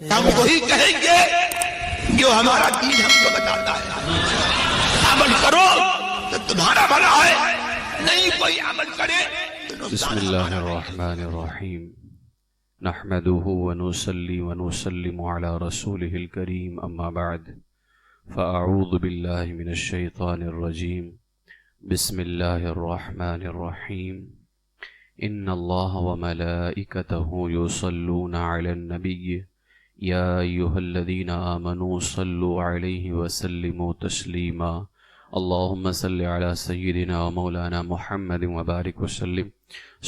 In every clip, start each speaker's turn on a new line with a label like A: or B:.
A: ہم وہی کہیں گے جو ہمارا دین ہم کو بتاتا ہے. عمل کرو تو تمہارا بھلا ہے، نہیں کوئی عمل کرے تو
B: بسم اللہ الرحمن الرحیم نحمده ونصلي ونسلم على رسوله الكريم اما بعد فاعوذ باللہ من الشیطان الرجیم بسم اللہ الرحمن الرحیم ان اللہ وملائکته یصلون علی النبی یا ایہا الذین آمنوا صلوا علیہ وسلموا تسلیما اللہم صل علی سیدنا ومولانا محمد وبارک وسلم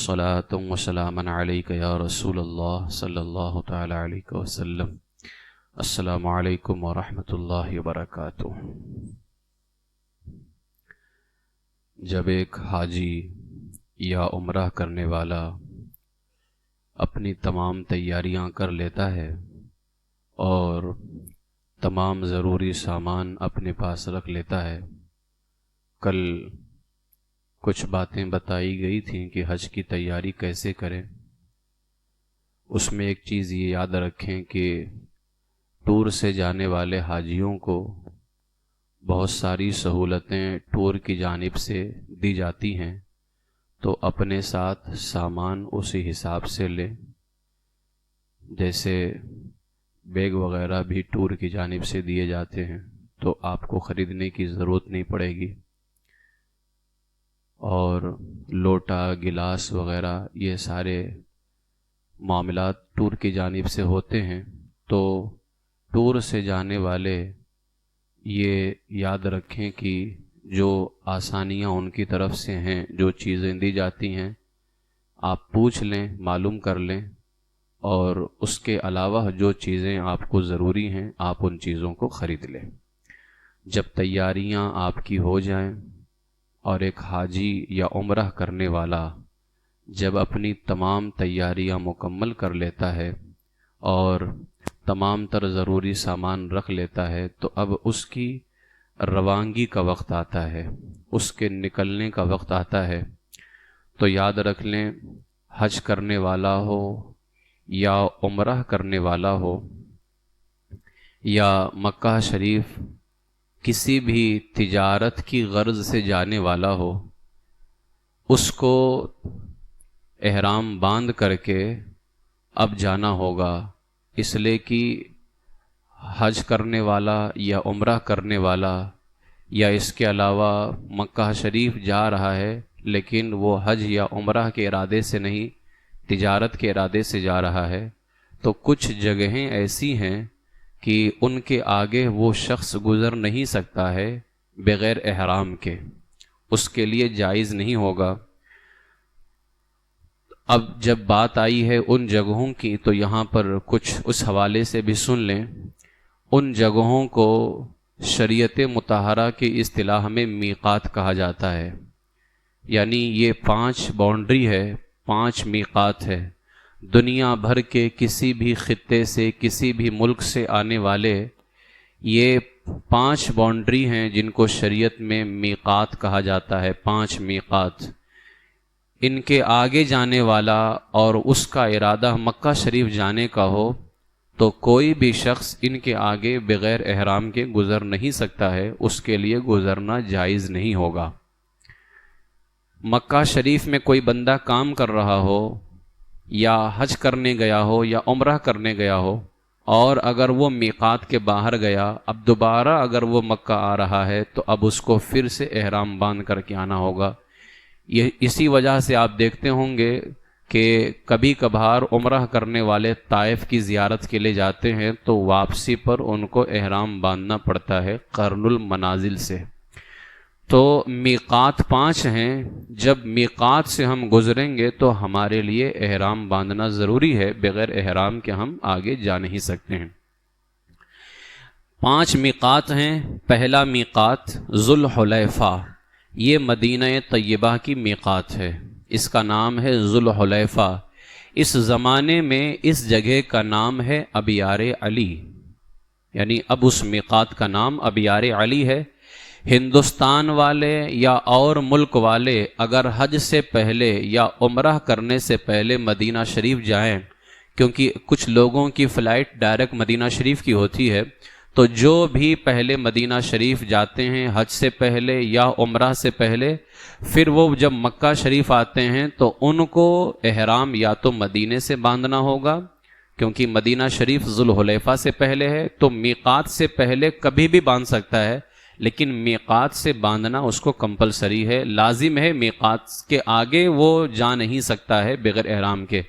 B: صلاۃ و سلاما علیک یا رسول اللہ صلی اللہ تعالی علیہ وسلم. السلام علیکم ورحمۃ اللہ وبرکاتہ. جب ایک حاجی یا عمرہ کرنے والا اپنی تمام تیاریاں کر لیتا ہے اور تمام ضروری سامان اپنے پاس رکھ لیتا ہے، کل کچھ باتیں بتائی گئی تھیں کہ حج کی تیاری کیسے کریں. اس میں ایک چیز یہ یاد رکھیں کہ ٹور سے جانے والے حاجیوں کو بہت ساری سہولتیں ٹور کی جانب سے دی جاتی ہیں، تو اپنے ساتھ سامان اسی حساب سے لیں. جیسے بیگ وغیرہ بھی ٹور کی جانب سے دیے جاتے ہیں تو آپ کو خریدنے کی ضرورت نہیں پڑے گی، اور لوٹا گلاس وغیرہ یہ سارے معاملات ٹور کی جانب سے ہوتے ہیں. تو ٹور سے جانے والے یہ یاد رکھیں کہ جو آسانیاں ان کی طرف سے ہیں، جو چیزیں دی جاتی ہیں، آپ پوچھ لیں، معلوم کر لیں، اور اس کے علاوہ جو چیزیں آپ کو ضروری ہیں آپ ان چیزوں کو خرید لیں. جب تیاریاں آپ کی ہو جائیں اور ایک حاجی یا عمرہ کرنے والا جب اپنی تمام تیاریاں مکمل کر لیتا ہے اور تمام تر ضروری سامان رکھ لیتا ہے، تو اب اس کی روانگی کا وقت آتا ہے، اس کے نکلنے کا وقت آتا ہے. تو یاد رکھ لیں، حج کرنے والا ہو یا عمرہ کرنے والا ہو یا مکہ شریف کسی بھی تجارت کی غرض سے جانے والا ہو، اس کو احرام باندھ کر کے اب جانا ہوگا. اس لیے کہ حج کرنے والا یا عمرہ کرنے والا یا اس کے علاوہ مکہ شریف جا رہا ہے لیکن وہ حج یا عمرہ کے ارادے سے نہیں، تجارت کے ارادے سے جا رہا ہے، تو کچھ جگہیں ایسی ہیں کہ ان کے آگے وہ شخص گزر نہیں سکتا ہے بغیر احرام کے، اس کے لیے جائز نہیں ہوگا. اب جب بات آئی ہے ان جگہوں کی تو یہاں پر کچھ اس حوالے سے بھی سن لیں. ان جگہوں کو شریعت مطہرہ کی اصطلاح میں میقات کہا جاتا ہے، یعنی یہ 5 باؤنڈری ہے، 5 میقات ہے. دنیا بھر کے کسی بھی خطے سے، کسی بھی ملک سے آنے والے یہ 5 باؤنڈری ہیں جن کو شریعت میں میقات کہا جاتا ہے. 5 میقات. ان کے آگے جانے والا اور اس کا ارادہ مکہ شریف جانے کا ہو تو کوئی بھی شخص ان کے آگے بغیر احرام کے گزر نہیں سکتا ہے، اس کے لیے گزرنا جائز نہیں ہوگا. مکہ شریف میں کوئی بندہ کام کر رہا ہو یا حج کرنے گیا ہو یا عمرہ کرنے گیا ہو، اور اگر وہ میقات کے باہر گیا، اب دوبارہ اگر وہ مکہ آ رہا ہے تو اب اس کو پھر سے احرام باندھ کر کے آنا ہوگا. یہ اسی وجہ سے آپ دیکھتے ہوں گے کہ کبھی کبھار عمرہ کرنے والے طائف کی زیارت کے لیے جاتے ہیں تو واپسی پر ان کو احرام باندھنا پڑتا ہے قرن المنازل سے. تو میقات 5 ہیں. جب میقات سے ہم گزریں گے تو ہمارے لیے احرام باندھنا ضروری ہے، بغیر احرام کے ہم آگے جا نہیں سکتے ہیں. 5 میقات ہیں. پہلا میقات ذوالحلیفہ، یہ مدینہ طیبہ کی میقات ہے، اس کا نام ہے ذوالحلیفہ. اس زمانے میں اس جگہ کا نام ہے ابیار علی، یعنی اب اس میقات کا نام ابیار علی ہے. ہندوستان والے یا اور ملک والے اگر حج سے پہلے یا عمرہ کرنے سے پہلے مدینہ شریف جائیں کیونکہ کچھ لوگوں کی فلائٹ ڈائریکٹ مدینہ شریف کی ہوتی ہے، تو جو بھی پہلے مدینہ شریف جاتے ہیں حج سے پہلے یا عمرہ سے پہلے، پھر وہ جب مکہ شریف آتے ہیں تو ان کو احرام یا تو مدینے سے باندھنا ہوگا، کیونکہ مدینہ شریف ذوالحلیفہ سے پہلے ہے، تو میقات سے پہلے کبھی بھی باندھ سکتا ہے، لیکن میقات سے باندھنا اس کو کمپلسری ہے، لازم ہے، میقات کے آگے وہ جا نہیں سکتا ہے بغیر احرام کے۔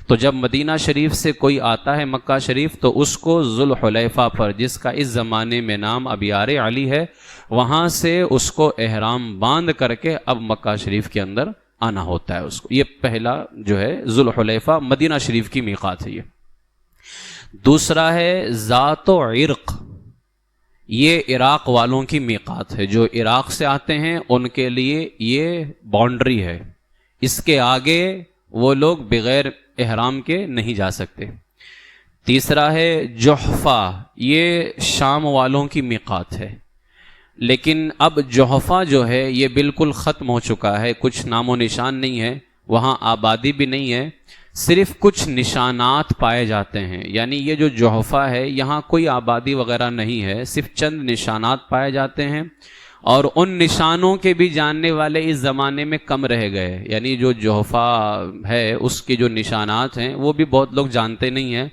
B: تو جب مدینہ شریف سے کوئی آتا ہے مکہ شریف تو اس کو ذوالحلیفہ پر، جس کا اس زمانے میں نام ابیار علی ہے، وہاں سے اس کو احرام باندھ کر کے اب مکہ شریف کے اندر آنا ہوتا ہے اس کو۔ یہ پہلا جو ہے ذوالحلیفہ مدینہ شریف کی میقات ہے۔ یہ دوسرا ہے ذات و عرق، یہ عراق والوں کی میقات ہے، جو عراق سے آتے ہیں ان کے لیے یہ باؤنڈری ہے، اس کے آگے وہ لوگ بغیر احرام کے نہیں جا سکتے۔ تیسرا ہے جحفہ، یہ شام والوں کی میقات ہے، لیکن اب جحفہ جو ہے یہ بالکل ختم ہو چکا ہے، کچھ نام و نشان نہیں ہے، وہاں آبادی بھی نہیں ہے، صرف کچھ نشانات پائے جاتے ہیں، یعنی یہ جو جحفہ ہے یہاں کوئی آبادی وغیرہ نہیں ہے، صرف چند نشانات پائے جاتے ہیں، اور ان نشانوں کے بھی جاننے والے اس زمانے میں کم رہ گئے، یعنی جو جحفہ ہے اس کے جو نشانات ہیں وہ بھی بہت لوگ جانتے نہیں ہیں،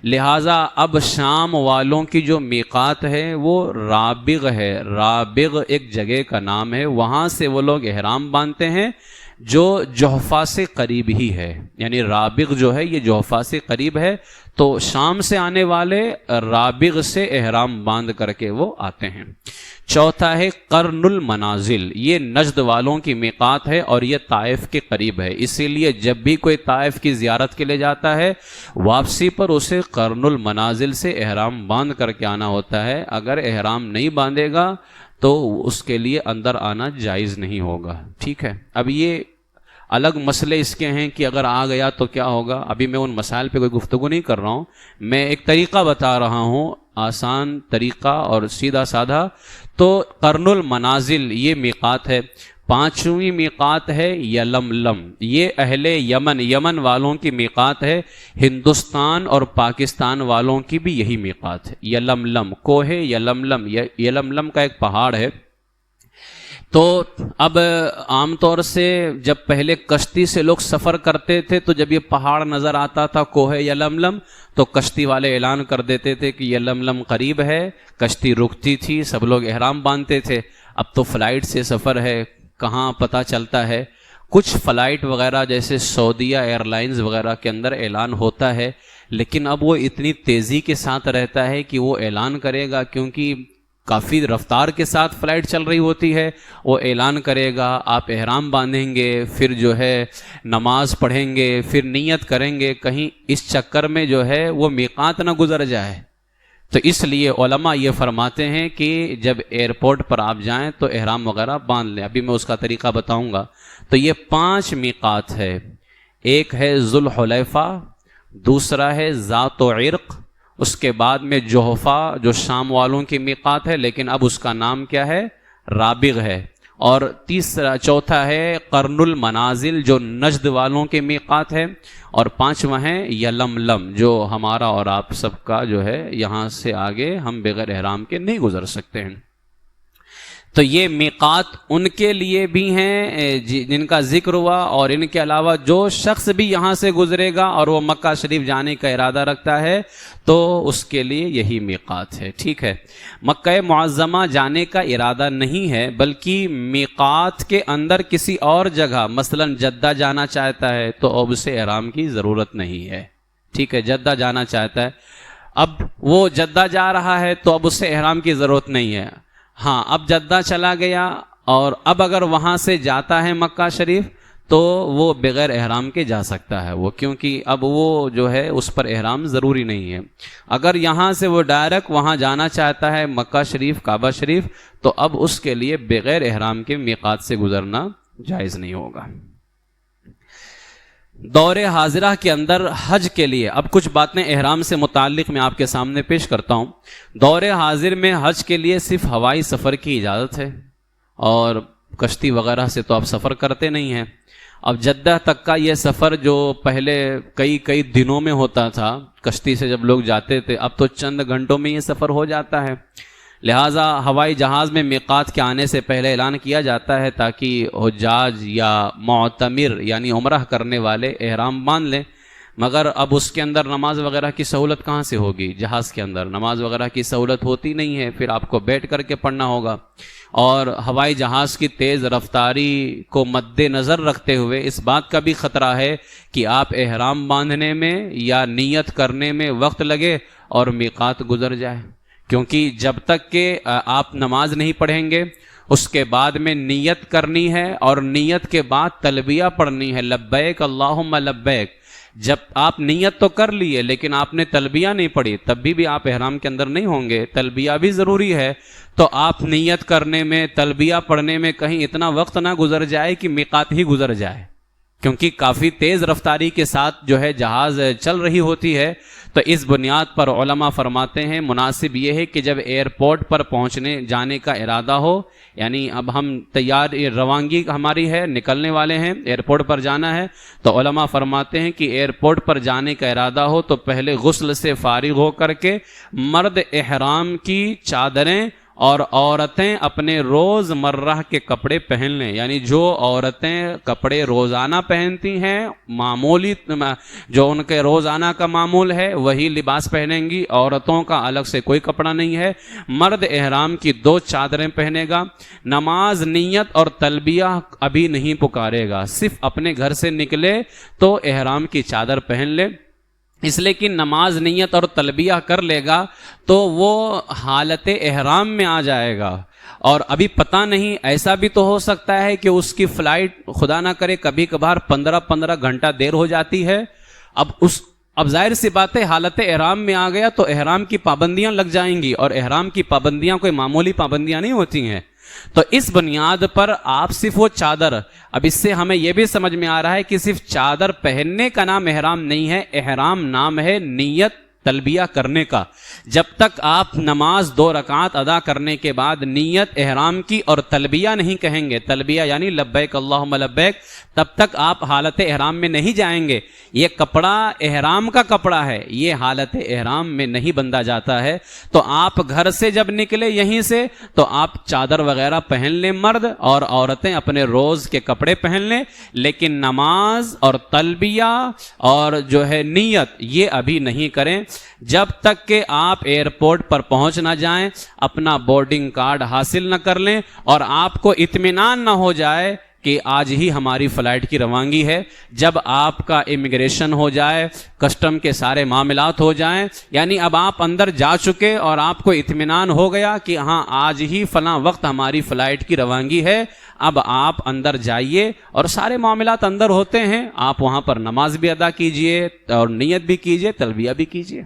B: لہٰذا اب شام والوں کی جو میقات ہے وہ رابغ ہے، رابغ ایک جگہ کا نام ہے، وہاں سے وہ لوگ احرام باندھتے ہیں جو جحفہ سے قریب ہی ہے، یعنی رابغ جو ہے یہ جحفہ سے قریب ہے، تو شام سے آنے والے رابغ سے احرام باندھ کر کے وہ آتے ہیں۔ چوتھا ہے قرن المنازل، یہ نجد والوں کی میقات ہے اور یہ طائف کے قریب ہے، اسی لیے جب بھی کوئی طائف کی زیارت کے لیے جاتا ہے واپسی پر اسے قرن المنازل سے احرام باندھ کر کے آنا ہوتا ہے، اگر احرام نہیں باندھے گا تو اس کے لیے اندر آنا جائز نہیں ہوگا، ٹھیک ہے۔ اب یہ الگ مسئلے اس کے ہیں کہ اگر آ گیا تو کیا ہوگا، ابھی میں ان مسائل پہ کوئی گفتگو نہیں کر رہا ہوں، میں ایک طریقہ بتا رہا ہوں، آسان طریقہ اور سیدھا سادھا۔ تو قرن المنازل یہ میقات ہے۔ پانچویں میقات ہے یلملم، یہ اہل یمن، یمن والوں کی میقات ہے، ہندوستان اور پاکستان والوں کی بھی یہی میقات ہے، یلملم، کوہ یلملم، یلملم کا ایک پہاڑ ہے۔ تو اب عام طور سے جب پہلے کشتی سے لوگ سفر کرتے تھے تو جب یہ پہاڑ نظر آتا تھا کوہ یلملم تو کشتی والے اعلان کر دیتے تھے کہ یلملم قریب ہے، کشتی رکتی تھی، سب لوگ احرام باندھتے تھے۔ اب تو فلائٹ سے سفر ہے، کہاں پتہ چلتا ہے، کچھ فلائٹ وغیرہ جیسے سعودیہ ایئر لائنز وغیرہ کے اندر اعلان ہوتا ہے، لیکن اب وہ اتنی تیزی کے ساتھ رہتا ہے کہ وہ اعلان کرے گا، کیونکہ کافی رفتار کے ساتھ فلائٹ چل رہی ہوتی ہے، وہ اعلان کرے گا، آپ احرام باندھیں گے، پھر جو ہے نماز پڑھیں گے، پھر نیت کریں گے، کہیں اس چکر میں جو ہے وہ میقات نہ گزر جائے۔ تو اس لیے علماء یہ فرماتے ہیں کہ جب ایئرپورٹ پر آپ جائیں تو احرام وغیرہ باندھ لیں، ابھی میں اس کا طریقہ بتاؤں گا۔ تو یہ 5 میقات ہے، ایک ہے ذوالحلیفہ، دوسرا ہے ذات و عرق، اس کے بعد میں جحفہ جو شام والوں کی میقات ہے لیکن اب اس کا نام کیا ہے، رابغ ہے، اور چوتھا ہے قرن المنازل جو نجد والوں کے میقات ہے، اور 5واں ہے یلملم جو ہمارا اور آپ سب کا جو ہے، یہاں سے آگے ہم بغیر احرام کے نہیں گزر سکتے ہیں۔ تو یہ میقات ان کے لیے بھی ہیں جن کا ذکر ہوا، اور ان کے علاوہ جو شخص بھی یہاں سے گزرے گا اور وہ مکہ شریف جانے کا ارادہ رکھتا ہے تو اس کے لیے یہی میقات ہے، ٹھیک ہے۔ مکہ معظمہ جانے کا ارادہ نہیں ہے بلکہ میقات کے اندر کسی اور جگہ مثلا جدہ جانا چاہتا ہے تو اب اسے احرام کی ضرورت نہیں ہے، ٹھیک ہے۔ جدہ جانا چاہتا ہے، اب وہ جدہ جا رہا ہے تو اب اسے احرام کی ضرورت نہیں ہے۔ ہاں، اب جدہ چلا گیا اور اب اگر وہاں سے جاتا ہے مکہ شریف تو وہ بغیر احرام کے جا سکتا ہے، وہ کیونکہ اب وہ جو ہے اس پر احرام ضروری نہیں ہے۔ اگر یہاں سے وہ ڈائریکٹ وہاں جانا چاہتا ہے مکہ شریف، کعبہ شریف، تو اب اس کے لیے بغیر احرام کے میقات سے گزرنا جائز نہیں ہوگا۔ دور حاضرہ کے اندر حج کے لیے اب کچھ باتیں احرام سے متعلق میں آپ کے سامنے پیش کرتا ہوں۔ دور حاضر میں حج کے لیے صرف ہوائی سفر کی اجازت ہے، اور کشتی وغیرہ سے تو آپ سفر کرتے نہیں ہیں۔ اب جدہ تک کا یہ سفر جو پہلے کئی دنوں میں ہوتا تھا کشتی سے جب لوگ جاتے تھے، اب تو چند گھنٹوں میں یہ سفر ہو جاتا ہے. لہٰذا ہوائی جہاز میں میقات کے آنے سے پہلے اعلان کیا جاتا ہے تاکہ حجاج یا معتمر یعنی عمرہ کرنے والے احرام باندھ لیں. مگر اب اس کے اندر نماز وغیرہ کی سہولت کہاں سے ہوگی؟ جہاز کے اندر نماز وغیرہ کی سہولت ہوتی نہیں ہے، پھر آپ کو بیٹھ کر کے پڑھنا ہوگا. اور ہوائی جہاز کی تیز رفتاری کو مد نظر رکھتے ہوئے اس بات کا بھی خطرہ ہے کہ آپ احرام باندھنے میں یا نیت کرنے میں وقت لگے اور میقات گزر جائے، کیونکہ جب تک کہ آپ نماز نہیں پڑھیں گے اس کے بعد میں نیت کرنی ہے اور نیت کے بعد تلبیہ پڑھنی ہے، لبیک اللہم لبیک. جب آپ نیت تو کر لیے لیکن آپ نے تلبیہ نہیں پڑھی تب بھی آپ احرام کے اندر نہیں ہوں گے. تلبیہ بھی ضروری ہے، تو آپ نیت کرنے میں تلبیہ پڑھنے میں کہیں اتنا وقت نہ گزر جائے کہ میقات ہی گزر جائے، کیونکہ کافی تیز رفتاری کے ساتھ جو ہے جہاز چل رہی ہوتی ہے. تو اس بنیاد پر علماء فرماتے ہیں مناسب یہ ہے کہ جب ایئرپورٹ پر پہنچنے جانے کا ارادہ ہو، یعنی اب ہم تیار روانگی ہماری ہے، نکلنے والے ہیں، ایئرپورٹ پر جانا ہے، تو علماء فرماتے ہیں کہ ایئرپورٹ پر جانے کا ارادہ ہو تو پہلے غسل سے فارغ ہو کر کے مرد احرام کی چادریں اور عورتیں اپنے روز مرہ کے کپڑے پہن لیں. یعنی جو عورتیں کپڑے روزانہ پہنتی ہیں، معمولی جو ان کے روزانہ کا معمول ہے وہی لباس پہنیں گی، عورتوں کا الگ سے کوئی کپڑا نہیں ہے. مرد احرام کی 2 چادریں پہنے گا. نماز، نیت اور تلبیہ ابھی نہیں پکارے گا، صرف اپنے گھر سے نکلے تو احرام کی چادر پہن لے. اس لیے کہ نماز، نیت اور تلبیہ کر لے گا تو وہ حالت احرام میں آ جائے گا. اور ابھی پتہ نہیں، ایسا بھی تو ہو سکتا ہے کہ اس کی فلائٹ خدا نہ کرے کبھی کبھار 15 گھنٹہ دیر ہو جاتی ہے. اب ظاہر سی بات ہے حالت احرام میں آ گیا تو احرام کی پابندیاں لگ جائیں گی، اور احرام کی پابندیاں کوئی معمولی پابندیاں نہیں ہوتی ہیں. تو اس بنیاد پر آپ صرف وہ چادر، اب اس سے ہمیں یہ بھی سمجھ میں آ رہا ہے کہ صرف چادر پہننے کا نام احرام نہیں ہے، احرام نام ہے نیت تلبیہ کرنے کا. جب تک آپ نماز 2 رکعات ادا کرنے کے بعد نیت احرام کی اور تلبیہ نہیں کہیں گے، تلبیہ یعنی لبیک اللہم لبیک، تب تک آپ حالت احرام میں نہیں جائیں گے. یہ کپڑا احرام کا کپڑا ہے، یہ حالت احرام میں نہیں بندھا جاتا ہے. تو آپ گھر سے جب نکلے یہیں سے تو آپ چادر وغیرہ پہن لیں مرد، اور عورتیں اپنے روز کے کپڑے پہن لیں، لیکن نماز اور تلبیہ اور جو ہے نیت یہ ابھی نہیں کریں جب تک کہ آپ ایئرپورٹ پر پہنچ نہ جائیں، اپنا بورڈنگ کارڈ حاصل نہ کر لیں اور آپ کو اطمینان نہ ہو جائے کہ آج ہی ہماری فلائٹ کی روانگی ہے. جب آپ کا امیگریشن ہو جائے، کسٹم کے سارے معاملات ہو جائیں، یعنی اب آپ اندر جا چکے اور آپ کو اطمینان ہو گیا کہ ہاں آج ہی فلاں وقت ہماری فلائٹ کی روانگی ہے، اب آپ اندر جائیے اور سارے معاملات اندر ہوتے ہیں. آپ وہاں پر نماز بھی ادا کیجئے اور نیت بھی کیجئے، تلبیہ بھی کیجئے.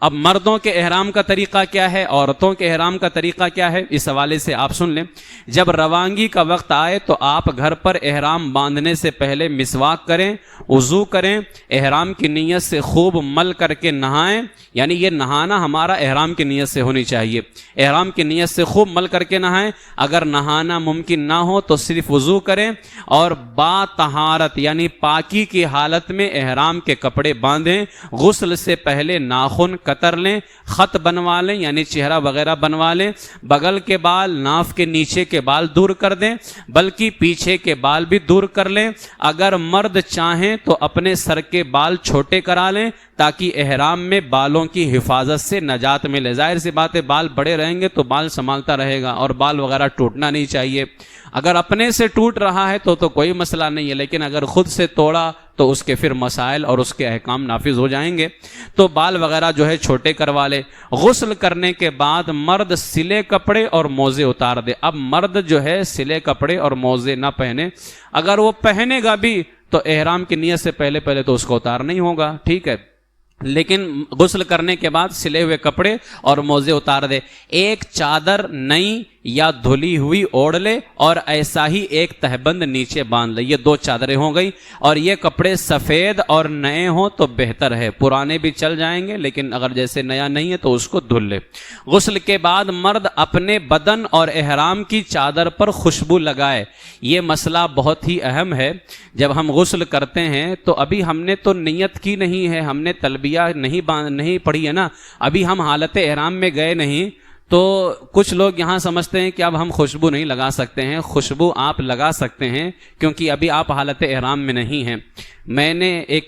B: اب مردوں کے احرام کا طریقہ کیا ہے، عورتوں کے احرام کا طریقہ کیا ہے، اس حوالے سے آپ سن لیں. جب روانگی کا وقت آئے تو آپ گھر پر احرام باندھنے سے پہلے مسواک کریں، وضو کریں، احرام کی نیت سے خوب مل کر کے نہائیں. یعنی یہ نہانا ہمارا احرام کی نیت سے ہونی چاہیے، احرام کی نیت سے خوب مل کر کے نہائیں. اگر نہانا ممکن نہ ہو تو صرف وضو کریں اور با طہارت یعنی پاکی کی حالت میں احرام کے کپڑے باندھیں. غسل سے پہلے ناخن کتر لیں، خط بنوا لیں یعنی چہرہ وغیرہ بنوا لیں. بغل کے بال، ناف کے نیچے کے بال دور کر دیں، بلکہ پیچھے کے بال بھی دور کر لیں. اگر مرد چاہیں تو اپنے سر کے بال چھوٹے کرا لیں تاکہ احرام میں بالوں کی حفاظت سے نجات ملے. ظاہر سی بات ہے بال بڑے رہیں گے تو بال سنبھالتا رہے گا اور بال وغیرہ ٹوٹنا نہیں چاہیے. اگر اپنے سے ٹوٹ رہا ہے تو کوئی مسئلہ نہیں ہے، لیکن اگر خود سے توڑا تو اس کے پھر مسائل اور اس کے احکام نافذ ہو جائیں گے. تو بال وغیرہ جو ہے چھوٹے کروا لے. غسل کرنے کے بعد مرد سلے کپڑے اور موزے اتار دے. اب مرد جو ہے سلے کپڑے اور موزے نہ پہنے، اگر وہ پہنے گا بھی تو احرام کی نیت سے پہلے تو اس کو اتار نہیں ہوگا، ٹھیک ہے، لیکن غسل کرنے کے بعد سلے ہوئے کپڑے اور موزے اتار دے. ایک چادر نئی یا دھلی ہوئی اوڑھ لے اور ایسا ہی ایک تہبند نیچے باندھ لے. یہ 2 چادریں ہو گئی, اور یہ کپڑے سفید اور نئے ہوں تو بہتر ہے, پرانے بھی چل جائیں گے لیکن اگر جیسے نیا نہیں ہے تو اس کو دھل لے. غسل کے بعد مرد اپنے بدن اور احرام کی چادر پر خوشبو لگائے. یہ مسئلہ بہت ہی اہم ہے. جب ہم غسل کرتے ہیں تو ابھی ہم نے تو نیت کی نہیں ہے, ہم نے تلبیہ نہیں پڑھی ہے نا, ابھی ہم حالت احرام میں گئے نہیں, تو کچھ لوگ یہاں سمجھتے ہیں کہ اب ہم خوشبو نہیں لگا سکتے ہیں. خوشبو آپ لگا سکتے ہیں کیونکہ ابھی آپ حالت احرام میں نہیں ہیں. میں نے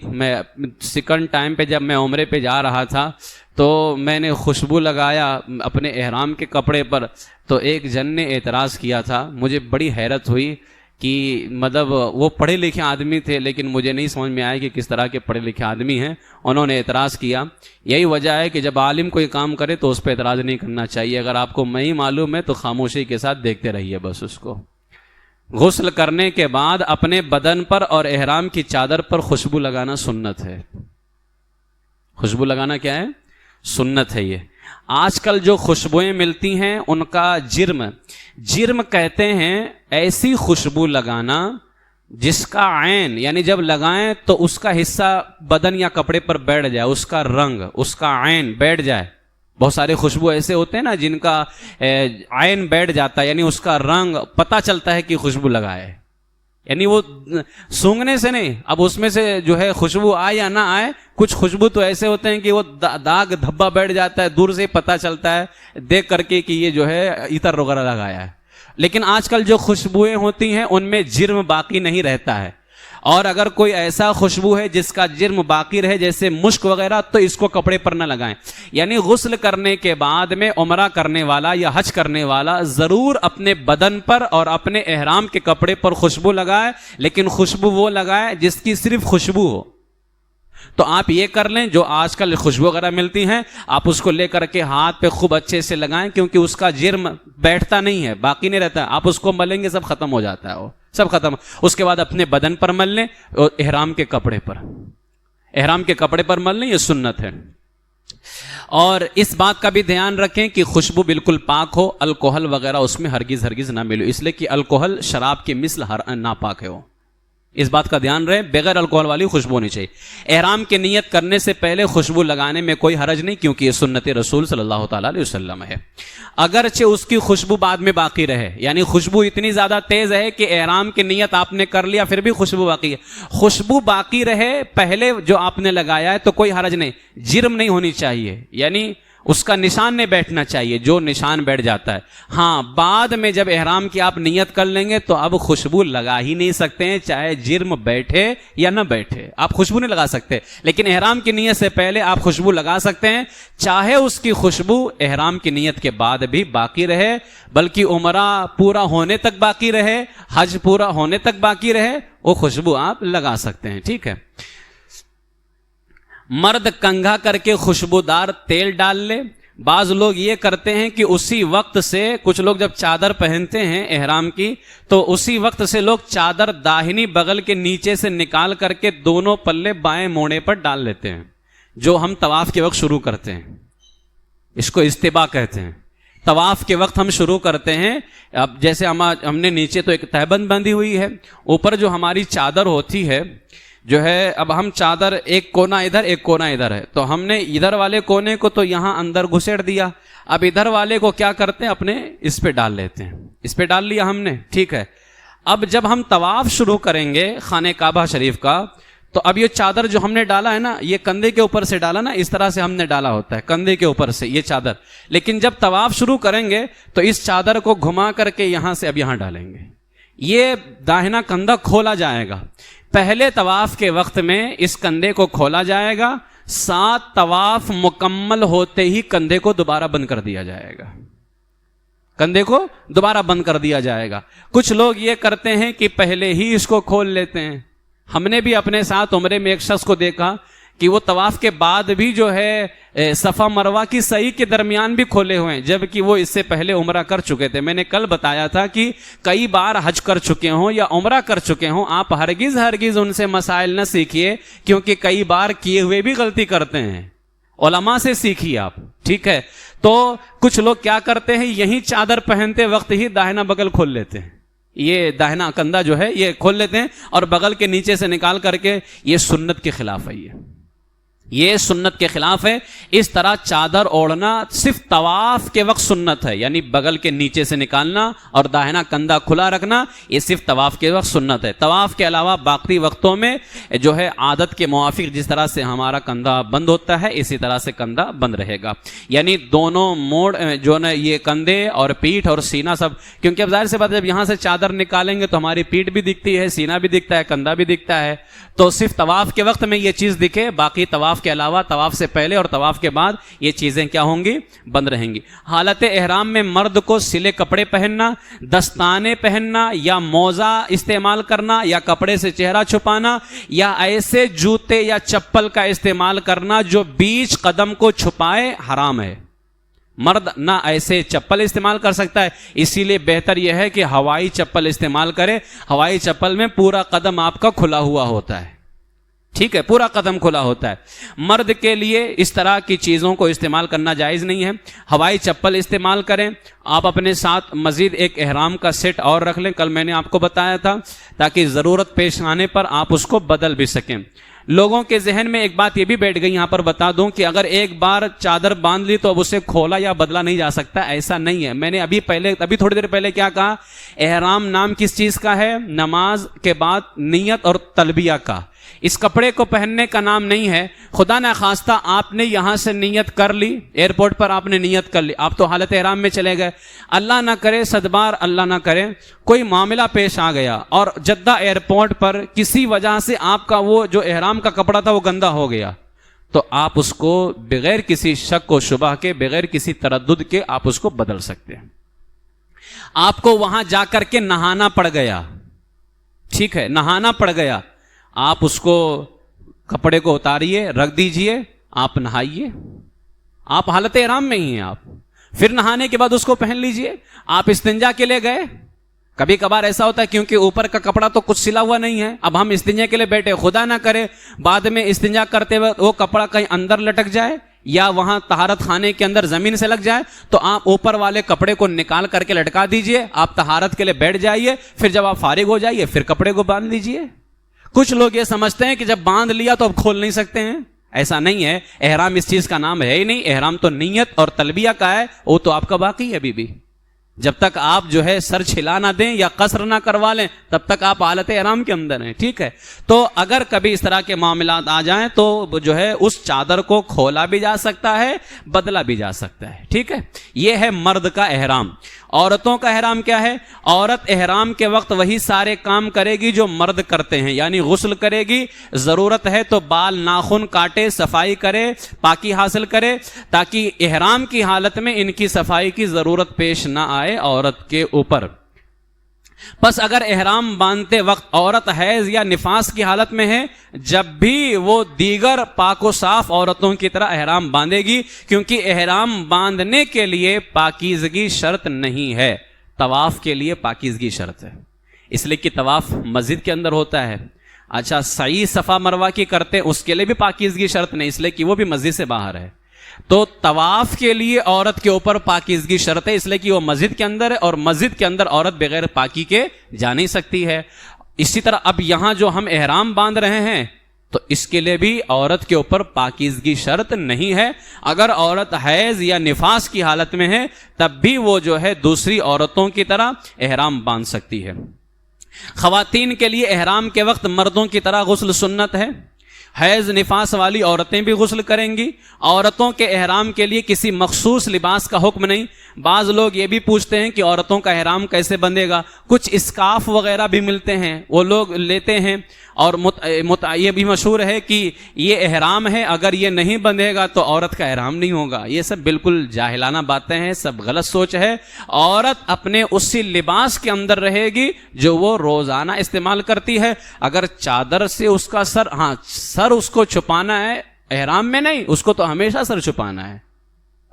B: سیکنڈ ٹائم پہ جب میں عمرے پہ جا رہا تھا تو میں نے خوشبو لگایا اپنے احرام کے کپڑے پر, تو ایک جن نے اعتراض کیا تھا. مجھے بڑی حیرت ہوئی کہ مطلب وہ پڑھے لکھے آدمی تھے لیکن مجھے نہیں سمجھ میں آیا کہ کس طرح کے پڑھے لکھے آدمی ہیں. انہوں نے اعتراض کیا. یہی وجہ ہے کہ جب عالم کوئی کام کرے تو اس پہ اعتراض نہیں کرنا چاہیے. اگر آپ کو نہیں معلوم ہے تو خاموشی کے ساتھ دیکھتے رہیے بس اس کو. غسل کرنے کے بعد اپنے بدن پر اور احرام کی چادر پر خوشبو لگانا سنت ہے. خوشبو لگانا کیا ہے؟ سنت ہے. یہ آج کل جو خوشبوئیں ملتی ہیں ان کا جرم کہتے ہیں ایسی خوشبو لگانا جس کا عین یعنی جب لگائیں تو اس کا حصہ بدن یا کپڑے پر بیٹھ جائے, اس کا رنگ, اس کا عین بیٹھ جائے. بہت سارے خوشبو ایسے ہوتے ہیں نا جن کا عین بیٹھ جاتا ہے, یعنی اس کا رنگ پتہ چلتا ہے کہ خوشبو لگائے, یعنی وہ سونگنے سے نہیں. اب اس میں سے جو ہے خوشبو آئے یا نہ آئے, کچھ خوشبو تو ایسے ہوتے ہیں کہ وہ داغ دھبا بیٹھ جاتا ہے, دور سے پتہ چلتا ہے دیکھ کر کے کہ یہ جو ہے عطر وغیرہ لگایا ہے. لیکن آج کل جو خوشبوئیں ہوتی ہیں ان میں جرم باقی نہیں رہتا ہے, اور اگر کوئی ایسا خوشبو ہے جس کا جرم باقی رہے جیسے مشک وغیرہ تو اس کو کپڑے پر نہ لگائیں. یعنی غسل کرنے کے بعد میں عمرہ کرنے والا یا حج کرنے والا ضرور اپنے بدن پر اور اپنے احرام کے کپڑے پر خوشبو لگائے, لیکن خوشبو وہ لگائے جس کی صرف خوشبو ہو. تو آپ یہ کر لیں, جو آج کل خوشبو وغیرہ ملتی ہیں آپ اس کو لے کر کے ہاتھ پہ خوب اچھے سے لگائیں, کیونکہ اس کا جرم بیٹھتا نہیں ہے, باقی نہیں رہتا. آپ اس کو ملیں گے سب ختم ہو جاتا ہے, وہ سب ختم. اس کے بعد اپنے بدن پر مل لیں اور احرام کے کپڑے پر مل لیں, یہ سنت ہے. اور اس بات کا بھی دھیان رکھیں کہ خوشبو بالکل پاک ہو, الکوہل وغیرہ اس میں ہرگز نہ ملے, اس لیے کہ الکوہل شراب کے مثل ناپاک ہے. وہ اس بات کا دھیان رہے, بغیر الکوہل والی خوشبو ہونی چاہیے. احرام کی نیت کرنے سے پہلے خوشبو لگانے میں کوئی حرج نہیں, کیونکہ یہ سنت رسول صلی اللہ تعالی علیہ وسلم ہے. اگرچہ اس کی خوشبو بعد میں باقی رہے, یعنی خوشبو اتنی زیادہ تیز ہے کہ احرام کی نیت آپ نے کر لیا پھر بھی خوشبو باقی ہے, خوشبو باقی رہے پہلے جو آپ نے لگایا ہے تو کوئی حرج نہیں, جرم نہیں ہونی چاہیے, یعنی اس کا نشان نہیں بیٹھنا چاہیے, جو نشان بیٹھ جاتا ہے. ہاں بعد میں جب احرام کی آپ نیت کر لیں گے تو اب خوشبو لگا ہی نہیں سکتے ہیں, چاہے جرم بیٹھے یا نہ بیٹھے, آپ خوشبو نہیں لگا سکتے. لیکن احرام کی نیت سے پہلے آپ خوشبو لگا سکتے ہیں, چاہے اس کی خوشبو احرام کی نیت کے بعد بھی باقی رہے, بلکہ عمرہ پورا ہونے تک باقی رہے, حج پورا ہونے تک باقی رہے, وہ خوشبو آپ لگا سکتے ہیں. ٹھیک ہے. مرد کنگھا کر کے خوشبودار تیل ڈال لے. بعض لوگ یہ کرتے ہیں کہ اسی وقت سے, کچھ لوگ جب چادر پہنتے ہیں احرام کی تو اسی وقت سے لوگ چادر داہنی بغل کے نیچے سے نکال کر کے دونوں پلے بائیں موڑے پر ڈال لیتے ہیں, جو ہم طواف کے وقت شروع کرتے ہیں. اس کو استباء کہتے ہیں. طواف کے وقت ہم شروع کرتے ہیں, اب جیسے ہم نے نیچے تو ایک تہبند بندھی ہوئی ہے, اوپر جو ہماری چادر ہوتی ہے جو ہے, اب ہم چادر ایک کونا ادھر ایک کونا ادھر ہے, تو ہم نے ادھر والے کونے کو تو یہاں اندر گھسیڑ دیا, اب ادھر والے کو کیا کرتے ہیں اپنے اس پہ ڈال لیتے ہیں, اس پہ ڈال لیا ہم نے. ٹھیک ہے. اب جب ہم طواف شروع کریں گے خانہ کعبہ شریف کا, تو اب یہ چادر جو ہم نے ڈالا ہے نا, یہ کندھے کے اوپر سے ڈالا نا, اس طرح سے ہم نے ڈالا ہوتا ہے کندھے کے اوپر سے یہ چادر. لیکن جب طواف شروع کریں گے تو اس چادر کو گھما کر کے یہاں سے اب یہاں ڈالیں گے, یہ داہنا کندھا کھولا جائے گا. پہلے طواف کے وقت میں اس کندھے کو کھولا جائے گا, 7 طواف مکمل ہوتے ہی کندھے کو دوبارہ بند کر دیا جائے گا, کندھے کو دوبارہ بند کر دیا جائے گا. کچھ لوگ یہ کرتے ہیں کہ پہلے ہی اس کو کھول لیتے ہیں. ہم نے بھی اپنے ساتھ عمرے میں ایک شخص کو دیکھا کہ وہ طواف کے بعد بھی جو ہے صفا مروہ کی سعی کے درمیان بھی کھولے ہوئے ہیں, جبکہ وہ اس سے پہلے عمرہ کر چکے تھے. میں نے کل بتایا تھا کہ کئی بار حج کر چکے ہوں یا عمرہ کر چکے ہوں, آپ ہرگز ان سے مسائل نہ سیکھیے, کیونکہ کئی بار کیے ہوئے بھی غلطی کرتے ہیں. علماء سے سیکھیے آپ. ٹھیک ہے. تو کچھ لوگ کیا کرتے ہیں, یہی چادر پہنتے وقت ہی داہنا بغل کھول لیتے ہیں, یہ داہنا کندھا جو ہے یہ کھول لیتے ہیں اور بغل کے نیچے سے نکال کر کے, یہ سنت کے خلاف ہے, یہ سنت کے خلاف ہے. اس طرح چادر اوڑھنا صرف طواف کے وقت سنت ہے, یعنی بغل کے نیچے سے نکالنا اور داہنا کندھا کھلا رکھنا, یہ صرف طواف کے وقت سنت ہے. طواف کے علاوہ باقی وقتوں میں جو ہے عادت کے موافق جس طرح سے ہمارا کندھا بند ہوتا ہے اسی طرح سے کندھا بند رہے گا, یعنی دونوں موڑ جو ہے یہ کندھے اور پیٹھ اور سینہ سب, کیونکہ اب ظاہر سی بات ہے جب یہاں سے چادر نکالیں گے تو ہماری پیٹھ بھی دکھتی ہے, سینہ بھی دکھتا ہے, کندھا بھی دکھتا ہے, تو صرف طواف کے وقت میں یہ چیز دکھے, باقی طواف کے علاوہ طواف سے پہلے اور طواف کے بعد یہ چیزیں کیا ہوں گی, بند رہیں گی. حالت احرام میں مرد کو سلے کپڑے پہننا, دستانے پہننا یا موزہ استعمال کرنا یا کپڑے سے چہرہ چھپانا یا ایسے جوتے یا چپل کا استعمال کرنا جو بیچ قدم کو چھپائے حرام ہے. مرد نہ ایسے چپل استعمال کر سکتا ہے, اسی لیے بہتر یہ ہے کہ ہوائی چپل استعمال کرے. ہوائی چپل میں پورا قدم آپ کا کھلا ہوا ہوتا ہے, ٹھیک ہے, پورا قدم کھلا ہوتا ہے. مرد کے لیے اس طرح کی چیزوں کو استعمال کرنا جائز نہیں ہے. ہوائی چپل استعمال کریں. آپ اپنے ساتھ مزید ایک احرام کا سیٹ اور رکھ لیں, کل میں نے آپ کو بتایا تھا, تاکہ ضرورت پیش آنے پر آپ اس کو بدل بھی سکیں. لوگوں کے ذہن میں ایک بات یہ بھی بیٹھ گئی, یہاں پر بتا دوں کہ اگر ایک بار چادر باندھ لی تو اب اسے کھولا یا بدلا نہیں جا سکتا. ایسا نہیں ہے. میں نے ابھی تھوڑی دیر پہلے کیا کہا, احرام نام کس چیز کا ہے, نماز کے بعد نیت اور تلبیہ کا. اس کپڑے کو پہننے کا نام نہیں ہے. خدا نہ خواستہ آپ نے یہاں سے نیت کر لی, ایئرپورٹ پر آپ نے نیت کر لی, آپ تو حالت احرام میں چلے گئے. اللہ نہ کرے, صدبار اللہ نہ کرے, کوئی معاملہ پیش آ گیا اور جدہ ایئرپورٹ پر کسی وجہ سے آپ کا وہ جو احرام کا کپڑا تھا وہ گندا ہو گیا, تو آپ اس کو بغیر کسی شک و شبہ کے, بغیر کسی تردد کے آپ اس کو بدل سکتے ہیں. آپ کو وہاں جا کر کے نہانا پڑ گیا, ٹھیک ہے, نہانا پڑ گیا, آپ اس کو کپڑے کو اتاریے, رکھ دیجئے, آپ نہائیے. آپ حالت احرام میں ہی ہیں, آپ پھر نہانے کے بعد اس کو پہن لیجئے. آپ استنجا کے لیے گئے, کبھی کبھار ایسا ہوتا ہے کیونکہ اوپر کا کپڑا تو کچھ سلا ہوا نہیں ہے, اب ہم استنجا کے لیے بیٹھے, خدا نہ کرے بعد میں استنجا کرتے وقت وہ کپڑا کہیں اندر لٹک جائے یا وہاں طہارت خانے کے اندر زمین سے لگ جائے, تو آپ اوپر والے کپڑے کو نکال کر کے لٹکا دیجئے, آپ طہارت کے لیے بیٹھ جائیے, پھر جب آپ فارغ ہو جائیے پھر کپڑے کو باندھ لیجئے. کچھ لوگ یہ سمجھتے ہیں کہ جب باندھ لیا تو اب کھول نہیں سکتے ہیں. ایسا نہیں ہے. احرام اس چیز کا نام ہے ہی نہیں. احرام تو نیت اور تلبیہ کا ہے, وہ تو آپ کا باقی ہے ابھی بھی. جب تک آپ جو ہے سر چھلا نہ دیں یا قصر نہ کروا لیں تب تک آپ حالت احرام کے اندر ہیں, ٹھیک ہے. تو اگر کبھی اس طرح کے معاملات آ جائیں تو جو ہے اس چادر کو کھولا بھی جا سکتا ہے, بدلا بھی جا سکتا ہے, ٹھیک ہے. یہ ہے مرد کا احرام. عورتوں کا احرام کیا ہے؟ عورت احرام کے وقت وہی سارے کام کرے گی جو مرد کرتے ہیں, یعنی غسل کرے گی, ضرورت ہے تو بال ناخن کاٹے, صفائی کرے, پاکی حاصل کرے, تاکہ احرام کی حالت میں ان کی صفائی کی ضرورت پیش نہ آئے عورت کے اوپر. پس اگر احرام باندھتے وقت عورت حیض یا نفاس کی حالت میں ہے, جب بھی وہ دیگر پاک و صاف عورتوں کی طرح احرام باندھے گی, کیونکہ احرام باندھنے کے لیے پاکیزگی شرط نہیں ہے, طواف کے لیے پاکیزگی شرط ہے. اس لیے کہ طواف مسجد کے اندر ہوتا ہے. اچھا, سعی صفا مروہ کی کرتے اس کے لیے بھی پاکیزگی شرط نہیں, اس لیے کہ وہ بھی مسجد سے باہر ہے. تو طواف کے لیے عورت کے اوپر پاکیزگی شرط ہے, اس لیے کہ وہ مسجد کے اندر ہے, اور مسجد کے اندر عورت بغیر پاکی کے جا نہیں سکتی ہے. اسی طرح اب یہاں جو ہم احرام باندھ رہے ہیں تو اس کے لیے بھی عورت کے اوپر پاکیزگی شرط نہیں ہے. اگر عورت حیض یا نفاس کی حالت میں ہے تب بھی وہ جو ہے دوسری عورتوں کی طرح احرام باندھ سکتی ہے. خواتین کے لیے احرام کے وقت مردوں کی طرح غسل سنت ہے. حیض نفاس والی عورتیں بھی غسل کریں گی. عورتوں کے احرام کے لیے کسی مخصوص لباس کا حکم نہیں. بعض لوگ یہ بھی پوچھتے ہیں کہ عورتوں کا احرام کیسے بندھے گا. کچھ اسکارف وغیرہ بھی ملتے ہیں, وہ لوگ لیتے ہیں, اور یہ بھی مشہور ہے کہ یہ احرام ہے, اگر یہ نہیں بندھے گا تو عورت کا احرام نہیں ہوگا. یہ سب بالکل جاہلانہ باتیں ہیں, سب غلط سوچ ہے. عورت اپنے اسی لباس کے اندر رہے گی جو وہ روزانہ استعمال کرتی ہے. اگر چادر سے اس کا سر اس کو چھپانا ہے احرام میں نہیں, اس کو تو ہمیشہ سر چھپانا ہے,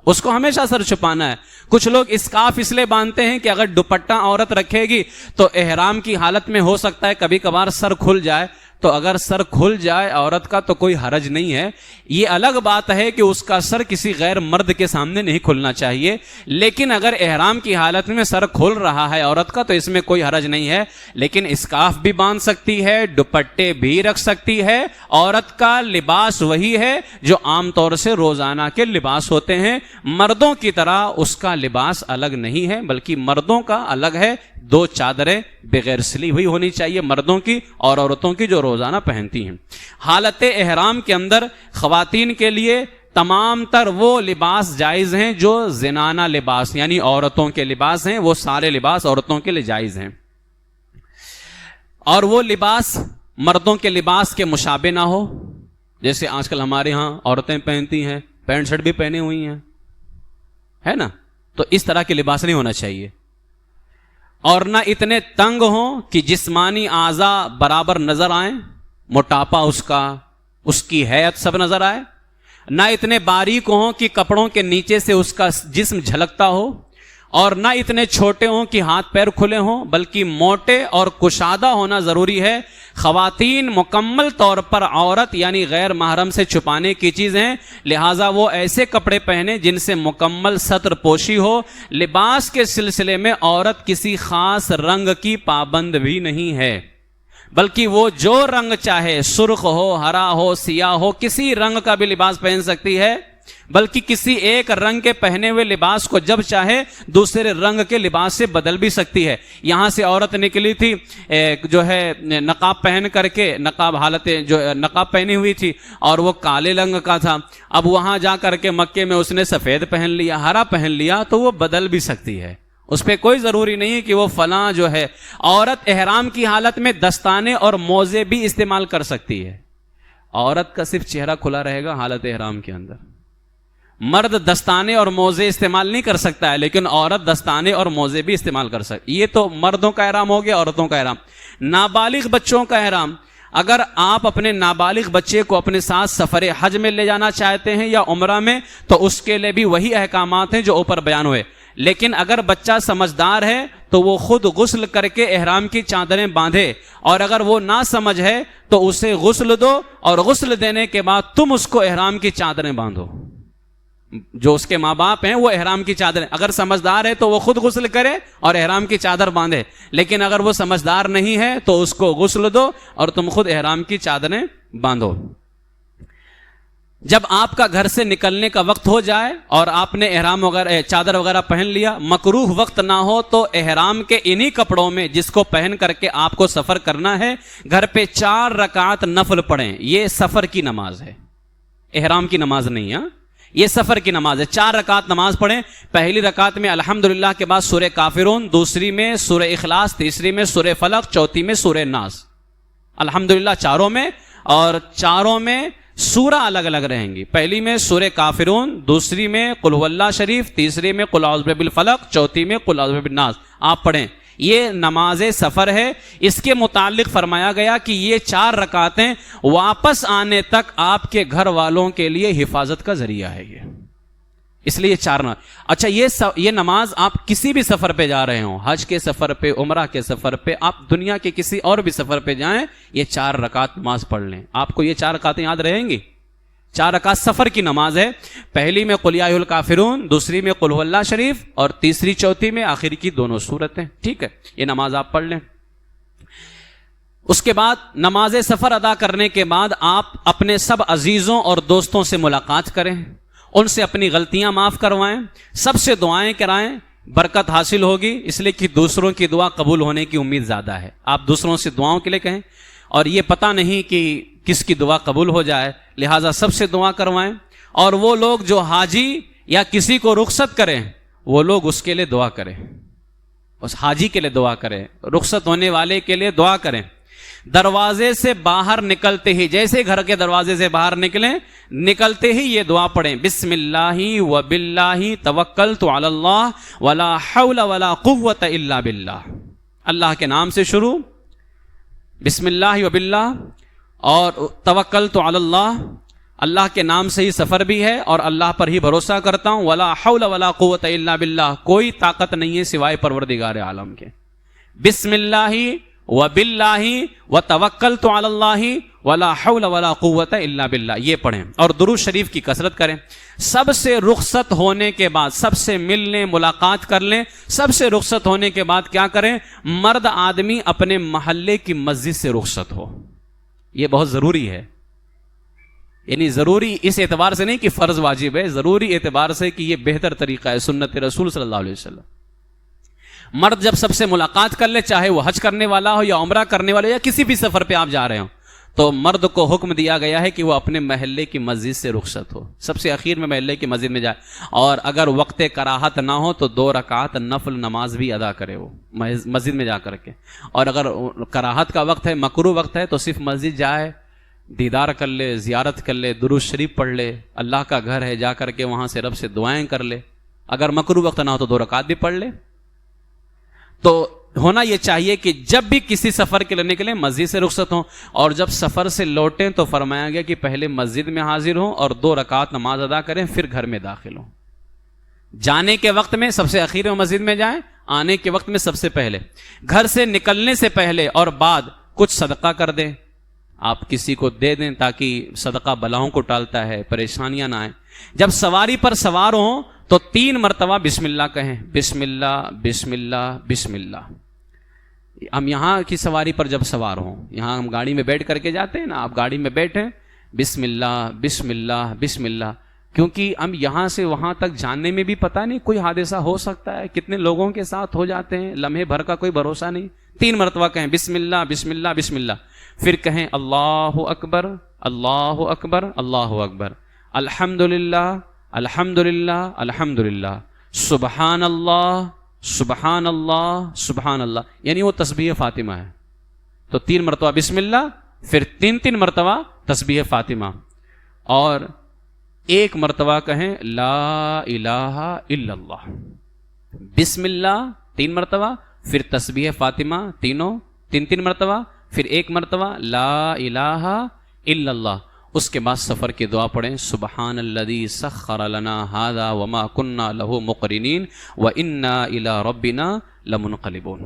B: اس کو ہمیشہ سر چھپانا ہے. کچھ لوگ اسکارف اس لیے باندھتے ہیں کہ اگر دوپٹہ عورت رکھے گی تو احرام کی حالت میں ہو سکتا ہے کبھی کبھار سر کھل جائے, تو اگر سر کھل جائے عورت کا تو کوئی حرج نہیں ہے. یہ الگ بات ہے کہ اس کا سر کسی غیر مرد کے سامنے نہیں کھلنا چاہیے, لیکن اگر احرام کی حالت میں سر کھل رہا ہے عورت کا تو اس میں کوئی حرج نہیں ہے. لیکن اسکارف بھی باندھ سکتی ہے, دوپٹے بھی رکھ سکتی ہے. عورت کا لباس وہی ہے جو عام طور سے روزانہ کے لباس ہوتے ہیں. مردوں کی طرح اس کا لباس الگ نہیں ہے, بلکہ مردوں کا الگ ہے. 2 چادریں بغیر سلی ہوئی ہونی چاہیے مردوں کی اور عورتوں کی جو روزانہ پہنتی ہیں. حالت احرام کے اندر خواتین کے لیے تمام تر وہ لباس جائز ہیں جو زنانہ لباس یعنی عورتوں کے لباس ہیں. وہ سارے لباس عورتوں کے لیے جائز ہیں, اور وہ لباس مردوں کے لباس کے مشابہ نہ ہو. جیسے آج کل ہمارے ہاں عورتیں پہنتی ہیں, پینٹ شرٹ بھی پہنے ہوئی ہیں, ہے نا, تو اس طرح کے لباس نہیں ہونا چاہیے. اور نہ اتنے تنگ ہوں کہ جسمانی اعضاء برابر نظر آئیں, موٹاپا اس کی حیت سب نظر آئے. نہ اتنے باریک ہوں کہ کپڑوں کے نیچے سے اس کا جسم جھلکتا ہو, اور نہ اتنے چھوٹے ہوں کہ ہاتھ پیر کھلے ہوں, بلکہ موٹے اور کشادہ ہونا ضروری ہے. خواتین مکمل طور پر عورت یعنی غیر محرم سے چھپانے کی چیز ہیں, لہٰذا وہ ایسے کپڑے پہنے جن سے مکمل ستر پوشی ہو. لباس کے سلسلے میں عورت کسی خاص رنگ کی پابند بھی نہیں ہے, بلکہ وہ جو رنگ چاہے, سرخ ہو, ہرا ہو, سیاہ ہو, کسی رنگ کا بھی لباس پہن سکتی ہے. بلکہ کسی ایک رنگ کے پہنے ہوئے لباس کو جب چاہے دوسرے رنگ کے لباس سے بدل بھی سکتی ہے. یہاں سے عورت نکلی تھی جو ہے نقاب پہن کر کے, نقاب حالت جو نقاب پہنی ہوئی تھی اور وہ کالے رنگ کا تھا. اب وہاں جا کر کے مکے میں اس نے سفید پہن لیا, ہرا پہن لیا, تو وہ بدل بھی سکتی ہے. اس پہ کوئی ضروری نہیں کہ وہ فلاں جو ہے. عورت احرام کی حالت میں دستانے اور موزے بھی استعمال کر سکتی ہے. عورت کا صرف چہرہ کھلا رہے گا حالت احرام کے اندر. مرد دستانے اور موزے استعمال نہیں کر سکتا ہے, لیکن عورت دستانے اور موزے بھی استعمال کر سکتی. یہ تو مردوں کا احرام ہو گیا, عورتوں کا احرام. نابالغ بچوں کا احرام, اگر آپ اپنے نابالغ بچے کو اپنے ساتھ سفر حج میں لے جانا چاہتے ہیں یا عمرہ میں, تو اس کے لیے بھی وہی احکامات ہیں جو اوپر بیان ہوئے. لیکن اگر بچہ سمجھدار ہے تو وہ خود غسل کر کے احرام کی چادریں باندھے, اور اگر وہ نہ سمجھ ہے تو اسے غسل دو, اور غسل دینے کے بعد تم اس کو احرام کی چادریں باندھو. جو اس کے ماں باپ ہیں وہ احرام کی چادر, اگر سمجھدار ہے تو وہ خود غسل کرے اور احرام کی چادر باندھے, لیکن اگر وہ سمجھدار نہیں ہے تو اس کو غسل دو اور تم خود احرام کی چادریں باندھو. جب آپ کا گھر سے نکلنے کا وقت ہو جائے اور آپ نے احرام وغیرہ چادر وغیرہ پہن لیا, مکروہ وقت نہ ہو تو احرام کے انہی کپڑوں میں جس کو پہن کر کے آپ کو سفر کرنا ہے, گھر پہ 4 رکعت نفل پڑھیں. یہ سفر کی نماز ہے, احرام کی نماز نہیں ہے, یہ سفر کی نماز ہے. 4 رکعت نماز پڑھیں. پہلی رکعت میں الحمدللہ کے بعد سورہ کافرون, دوسری میں سورہ اخلاص, تیسری میں سورہ فلق, چوتھی میں سورہ ناس. الحمدللہ چاروں میں, اور چاروں میں سورہ الگ الگ رہیں گی. پہلی میں سورہ کافرون, دوسری میں قل هو اللہ شریف, تیسری میں قل اعوذ برب الفلق, چوتھی میں قل اعوذ برب الناس. آپ پڑھیں. یہ نماز سفر ہے. اس کے متعلق فرمایا گیا کہ یہ 4 رکعتیں واپس آنے تک آپ کے گھر والوں کے لیے حفاظت کا ذریعہ ہے. یہ اس لیے 4 اچھا یہ نماز آپ کسی بھی سفر پہ جا رہے ہوں, حج کے سفر پہ, عمرہ کے سفر پہ, آپ دنیا کے کسی اور بھی سفر پہ جائیں, یہ 4 رکعت نماز پڑھ لیں. آپ کو یہ 4 رکعتیں یاد رہیں گی. 4 رکعت سفر کی نماز ہے. پہلی میں قل یا ایھا الکافرون, دوسری میں قل هو اللہ شریف, اور تیسری چوتھی میں آخر کی دونوں سورتیں. ٹھیک ہے, یہ نماز آپ پڑھ لیں. اس کے بعد نماز سفر ادا کرنے کے بعد آپ اپنے سب عزیزوں اور دوستوں سے ملاقات کریں, ان سے اپنی غلطیاں معاف کروائیں, سب سے دعائیں کرائیں. برکت حاصل ہوگی, اس لیے کہ دوسروں کی دعا قبول ہونے کی امید زیادہ ہے. آپ دوسروں سے دعاؤں کے لیے کہیں, اور یہ پتہ نہیں کہ کس کی دعا قبول ہو جائے, لہٰذا سب سے دعا کروائیں. اور وہ لوگ جو حاجی یا کسی کو رخصت کریں, وہ لوگ اس کے لیے دعا کریں, اس حاجی کے لیے دعا کریں, رخصت ہونے والے کے لیے دعا کریں. دروازے سے باہر نکلتے ہی, جیسے گھر کے دروازے سے باہر نکلیں, نکلتے ہی یہ دعا پڑھیں, بسم اللہ وباللہ توکلت علی اللہ ولا حول ولا قوت الا باللہ. اللہ کے نام سے شروع, بسم اللہ وباللہ, اور توکلت علی اللہ, اللہ کے نام سے ہی سفر بھی ہے اور اللہ پر ہی بھروسہ کرتا ہوں. ولا حول ولا قوت الا باللہ, کوئی طاقت نہیں ہے سوائے پروردگار عالم کے. بسم اللہ وَبِاللَّهِ وَتَوَكَّلْتُ عَلَى اللَّهِ وَلَا حَوْلَ وَلَا قُوَّةَ إِلَّا بِاللَّهِ، یہ پڑھیں اور درود شریف کی کثرت کریں. سب سے رخصت ہونے کے بعد، سب سے مل لیں، ملاقات کر لیں، سب سے رخصت ہونے کے بعد کیا کریں؟ مرد آدمی اپنے محلے کی مسجد سے رخصت ہو. یہ بہت ضروری ہے. یعنی ضروری اس اعتبار سے نہیں کہ فرض واجب ہے، ضروری اعتبار سے کہ یہ بہتر طریقہ ہے سنت رسول صلی اللہ علیہ وسلم. مرد جب سب سے ملاقات کر لے، چاہے وہ حج کرنے والا ہو یا عمرہ کرنے والا ہو یا کسی بھی سفر پہ آپ جا رہے ہوں، تو مرد کو حکم دیا گیا ہے کہ وہ اپنے محلے کی مسجد سے رخصت ہو، سب سے اخیر میں محلے کی مسجد میں جائے. اور اگر وقت کراہت نہ ہو تو 2 رکعت نفل نماز بھی ادا کرے وہ مسجد میں جا کر کے. اور اگر کراہت کا وقت ہے، مکروہ وقت ہے، تو صرف مسجد جائے، دیدار کر لے، زیارت کر لے، درود شریف پڑھ لے، اللہ کا گھر ہے، جا کر کے وہاں سے رب سے دعائیں کر لے. اگر مکروہ وقت نہ ہو تو 2 رکعت بھی پڑھ لے. تو ہونا یہ چاہیے کہ جب بھی کسی سفر کے لیے نکلیں مسجد سے رخصت ہوں، اور جب سفر سے لوٹیں تو فرمایا گیا کہ پہلے مسجد میں حاضر ہوں اور 2 رکعت نماز ادا کریں، پھر گھر میں داخل ہوں. جانے کے وقت میں سب سے اخیر میں مسجد میں جائیں، آنے کے وقت میں سب سے پہلے. گھر سے نکلنے سے پہلے اور بعد کچھ صدقہ کر دیں، آپ کسی کو دے دیں تاکہ صدقہ بلاؤں کو ٹالتا ہے، پریشانیاں نہ آئیں. جب سواری پر سوار ہوں تو 3 مرتبہ بسم اللہ کہیں، بسم اللہ بسم اللہ بسم اللہ. ہم یہاں کی سواری پر جب سوار ہوں، یہاں ہم گاڑی میں بیٹھ کر کے جاتے ہیں نا، آپ گاڑی میں بیٹھیں، بسم اللہ بسم اللہ بسم اللہ، کیونکہ ہم یہاں سے وہاں تک جانے میں بھی پتہ نہیں کوئی حادثہ ہو سکتا ہے، کتنے لوگوں کے ساتھ ہو جاتے ہیں، لمحے بھر کا کوئی بھروسہ نہیں. 3 مرتبہ کہیں بسم اللہ بسم اللہ بسم اللہ. پھر کہیں اللہ اکبر اللہ اکبر اللہ اکبر، الحمدللہ الحمدللہ الحمدللہ، سبحان اللہ سبحان اللہ سبحان اللہ، یعنی وہ تسبیح فاطمہ ہے. تو 3 مرتبہ بسم اللہ، پھر 3 مرتبہ تسبیح فاطمہ، اور 1 مرتبہ کہیں لا الہ الا اللہ. بسم اللہ 3 مرتبہ، پھر تسبیح فاطمہ تینوں 3 مرتبہ، پھر 1 مرتبہ لا الہ الا اللہ. اس کے بعد سفر کی دعا پڑھیں، سبحان الذی سخر لنا ھذا وما كنا له مقرنین وانا الى ربنا لمنقلبون.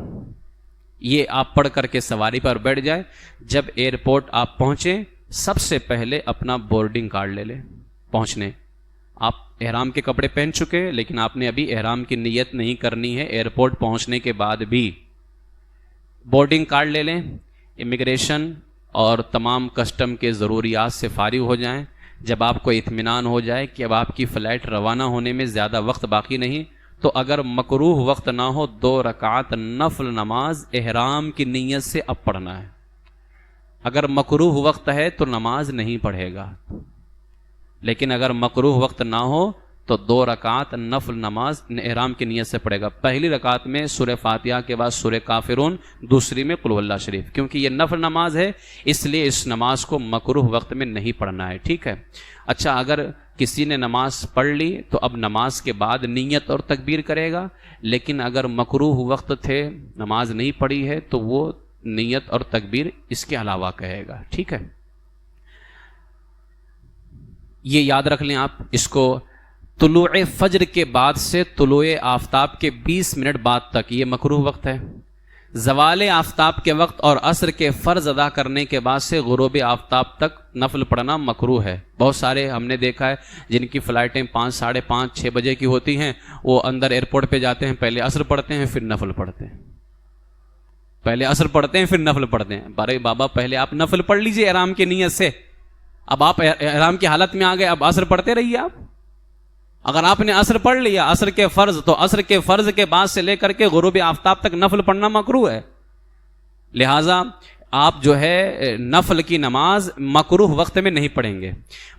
B: یہ آپ پڑھ کر کے سواری پر بیٹھ جائے. جب ایئرپورٹ آپ پہنچیں، سب سے پہلے اپنا بورڈنگ کارڈ لے لیں. پہنچنے آپ احرام کے کپڑے پہن چکے، لیکن آپ نے ابھی احرام کی نیت نہیں کرنی ہے. ایئرپورٹ پہنچنے کے بعد بھی بورڈنگ کارڈ لے لیں، امیگریشن اور تمام کسٹم کے ضروریات سے فارغ ہو جائیں. جب آپ کو اطمینان ہو جائے کہ اب آپ کی فلائٹ روانہ ہونے میں زیادہ وقت باقی نہیں، تو اگر مکروہ وقت نہ ہو 2 رکعت نفل نماز احرام کی نیت سے اب پڑھنا ہے. اگر مکروہ وقت ہے تو نماز نہیں پڑھے گا، لیکن اگر مکروہ وقت نہ ہو تو 2 رکعت نفل نماز احرام کی نیت سے پڑھے گا. پہلی رکعت میں سورہ فاتحہ کے بعد سورہ کافرون، دوسری میں قل اللہ شریف، کیونکہ یہ نفل نماز ہے، اس لیے اس نماز کو مکروہ وقت میں نہیں پڑھنا ہے. ٹھیک ہے. اچھا، اگر کسی نے نماز پڑھ لی تو اب نماز کے بعد نیت اور تکبیر کرے گا، لیکن اگر مکروہ وقت تھے، نماز نہیں پڑھی ہے، تو وہ نیت اور تکبیر اس کے علاوہ کہے گا. ٹھیک ہے. یہ یاد رکھ لیں آپ اس کو. طلوع فجر کے بعد سے طلوع آفتاب کے 20 منٹ بعد تک یہ مکروہ وقت ہے. زوال آفتاب کے وقت اور عصر کے فرض ادا کرنے کے بعد سے غروب آفتاب تک نفل پڑھنا مکروہ ہے. بہت سارے ہم نے دیکھا ہے جن کی فلائٹیں 5، 5:30، 6 بجے کی ہوتی ہیں، وہ اندر ایئرپورٹ پہ جاتے ہیں، پہلے عصر پڑھتے ہیں پھر نفل پڑھتے ہیں، پہلے عصر پڑھتے ہیں پھر نفل پڑھتے ہیں. بارے بابا، پہلے آپ نفل پڑھ لیجئے احرام کی نیت سے. اب آپ احرام کی حالت میں آ گئے، اب عصر پڑھتے رہیے. آپ اگر آپ نے عصر پڑھ لیا، عصر کے فرض، تو عصر کے فرض کے بعد سے لے کر کے غروب آفتاب تک نفل پڑھنا مکروہ ہے. لہٰذا آپ جو ہے نفل کی نماز مکروہ وقت میں نہیں پڑھیں گے.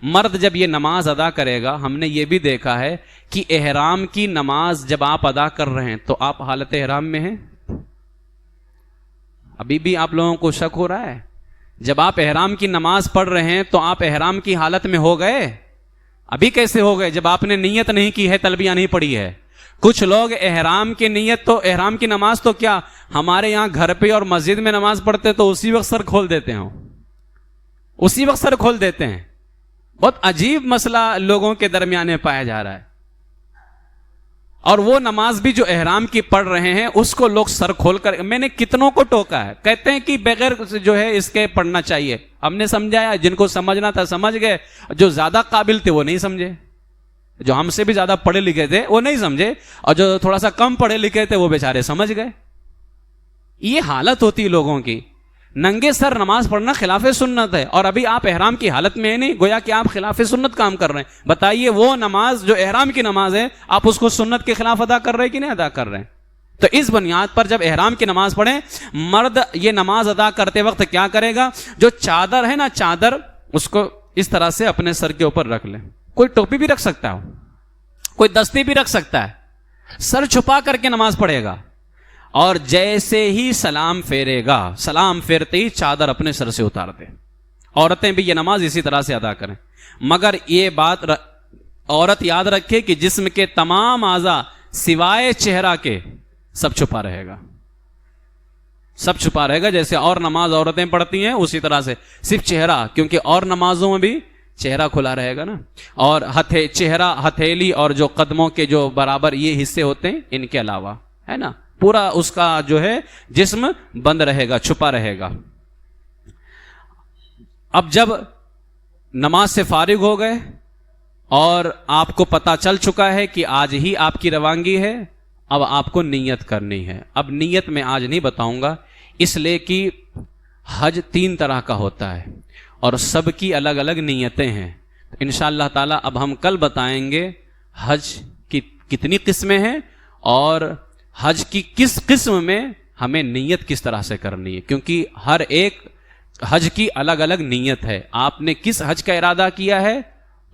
B: مرد جب یہ نماز ادا کرے گا، ہم نے یہ بھی دیکھا ہے کہ احرام کی نماز جب آپ ادا کر رہے ہیں تو آپ حالت احرام میں ہیں. ابھی بھی آپ لوگوں کو شک ہو رہا ہے؟ جب آپ احرام کی نماز پڑھ رہے ہیں تو آپ احرام کی حالت میں ہو گئے؟ ابھی کیسے ہو گئے جب آپ نے نیت نہیں کی ہے، تلبیہ نہیں پڑھی ہے؟ کچھ لوگ احرام کی نیت، تو احرام کی نماز تو کیا ہمارے یہاں گھر پہ اور مسجد میں نماز پڑھتے تو اسی وقت سر کھول دیتے ہیں، اسی وقت سر کھول دیتے ہیں. بہت عجیب مسئلہ لوگوں کے درمیان پایا جا رہا ہے.
C: اور وہ نماز بھی جو احرام کی پڑھ رہے ہیں اس کو لوگ سر کھول کر، میں نے کتنوں کو ٹوکا ہے، کہتے ہیں کہ بغیر جو ہے اس کے پڑھنا چاہیے. ہم نے سمجھایا، جن کو سمجھنا تھا سمجھ گئے، جو زیادہ قابل تھے وہ نہیں سمجھے، جو ہم سے بھی زیادہ پڑھے لکھے تھے وہ نہیں سمجھے، اور جو تھوڑا سا کم پڑھے لکھے تھے وہ بیچارے سمجھ گئے. یہ حالت ہوتی ہے لوگوں کی. ننگے سر نماز پڑھنا خلاف سنت ہے، اور ابھی آپ احرام کی حالت میں نہیں، گویا کہ آپ خلاف سنت کام کر رہے ہیں. بتائیے وہ نماز جو احرام کی نماز ہے آپ اس کو سنت کے خلاف ادا کر رہے ہیں کہ نہیں ادا کر رہے ہیں؟ تو اس بنیاد پر جب احرام کی نماز پڑھیں، مرد یہ نماز ادا کرتے وقت کیا کرے گا؟ جو چادر ہے نا، چادر اس کو اس طرح سے اپنے سر کے اوپر رکھ لیں. کوئی ٹوپی بھی رکھ سکتا ہے، کوئی دستی بھی رکھ سکتا ہے، سر چھپا کر کے نماز پڑھے گا. اور جیسے ہی سلام پھیرے گا، سلام پھیرتے ہی چادر اپنے سر سے اتار دے. عورتیں بھی یہ نماز اسی طرح سے ادا کریں. مگر یہ بات عورت یاد رکھے کہ جسم کے تمام اعضاء سوائے چہرہ کے سب چھپا رہے گا، سب چھپا رہے گا. جیسے اور نماز عورتیں پڑھتی ہیں اسی طرح سے صرف چہرہ، کیونکہ اور نمازوں میں بھی چہرہ کھلا رہے گا نا. اور چہرہ، ہتھیلی اور جو قدموں کے جو برابر یہ حصے ہوتے ہیں ان کے علاوہ، ہے نا، پورا اس کا جو ہے جسم بند رہے گا، چھپا رہے گا. اب جب نماز سے فارغ ہو گئے اور آپ کو پتا چل چکا ہے کہ آج ہی آپ کی روانگی ہے، اب آپ کو نیت کرنی ہے. اب نیت میں آج نہیں بتاؤں گا، اس لیے کہ حج 3 طرح کا ہوتا ہے اور سب کی الگ الگ نیتیں ہیں. انشاءاللہ تعالی اب ہم کل بتائیں گے حج کی کتنی قسمیں ہیں اور حج کی کس قسم میں ہمیں نیت کس طرح سے کرنی ہے، کیونکہ ہر ایک حج کی الگ الگ نیت ہے. آپ نے کس حج کا ارادہ کیا ہے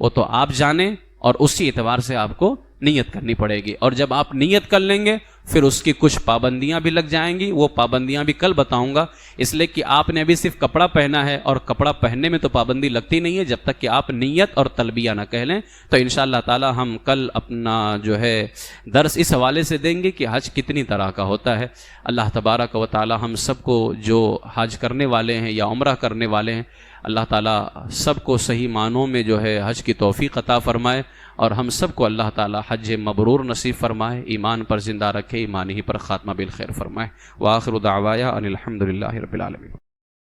C: وہ تو آپ جانیں، اور اسی اعتبار سے آپ کو نیت کرنی پڑے گی. اور جب آپ نیت کر لیں گے پھر اس کی کچھ پابندیاں بھی لگ جائیں گی، وہ پابندیاں بھی کل بتاؤں گا. اس لیے کہ آپ نے ابھی صرف کپڑا پہنا ہے، اور کپڑا پہننے میں تو پابندی لگتی نہیں ہے جب تک کہ آپ نیت اور تلبیہ نہ کہہ لیں. تو انشاءاللہ تعالی ہم کل اپنا جو ہے درس اس حوالے سے دیں گے کہ حج کتنی طرح کا ہوتا ہے. اللہ تبارک و تعالی ہم سب کو جو حج کرنے والے ہیں یا عمرہ کرنے والے ہیں، اللہ تعالیٰ سب کو صحیح معنوں میں جو ہے حج کی توفیق عطا فرمائے، اور ہم سب کو اللہ تعالیٰ حج مبرور نصیب فرمائے، ایمان پر زندہ رکھے، ایمان ہی پر خاتمہ بالخیر فرمائے. وآخر دعوایا ان الحمد للہ رب العالمین.